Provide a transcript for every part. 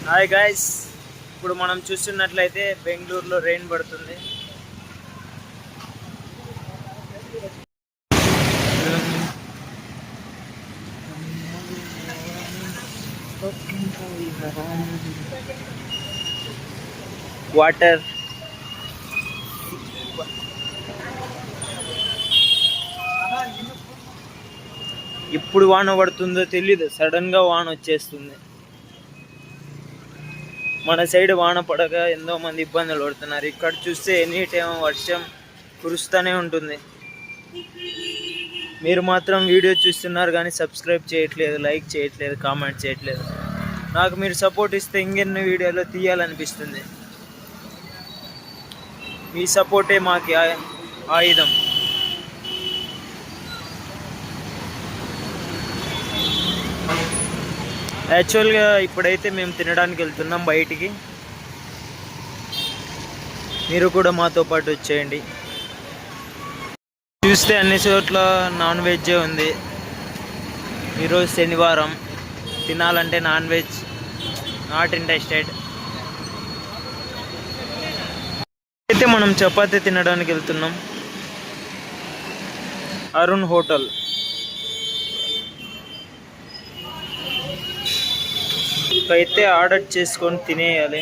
Hi guys, ఇప్పుడు మనం చూస్తున్నట్లయితే బెంగళూరులో రెయిన్ పడుతుంది. వాటర్ ఇప్పుడు వాన పడుతుందో తెలీదు, సడన్గా వాన వచ్చేస్తుంది. మన సైడ్ వాన పడక ఎంతో మంది ఇబ్బందులు పడుతున్నారు. ఇక్కడ చూస్తే ఎనీ టైం వర్షం కురుస్తూనే ఉంటుంది. మీరు మాత్రం వీడియో చూస్తున్నారు కానీ సబ్స్క్రైబ్ చేయట్లేదు, లైక్ చేయట్లేదు, కామెంట్ చేయట్లేదు. నాకు మీరు సపోర్ట్ ఇస్తే ఇంకెన్ని వీడియోలో తీయాలనిపిస్తుంది. మీ సపోర్టే మాకు ఆయుధం. యాక్చువల్గా ఇప్పుడైతే మేము తినడానికి వెళ్తున్నాం బయటికి. మీరు కూడా మాతో పాటు వచ్చేయండి. చూస్తే అన్ని చోట్ల నాన్ వెజ్జే ఉంది. ఈరోజు శనివారం, తినాలంటే నాన్ వెజ్ నాట్ ఇంట్రెస్టెడ్. అయితే మనం చపాతీ తినడానికి వెళ్తున్నాం. అరుణ్ హోటల్. అయితే ఆర్డర్ చేసుకొని తినేయాలి.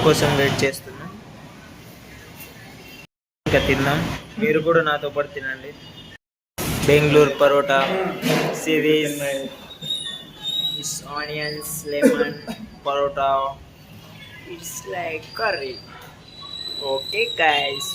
కోసం వెయిట్ చేస్తున్నాం. ఇంకా తిందాం. మీరు కూడా నాతో పాటు తినండి. Bengaluru parota series, onions lemon parota, it's like curry. Okay guys.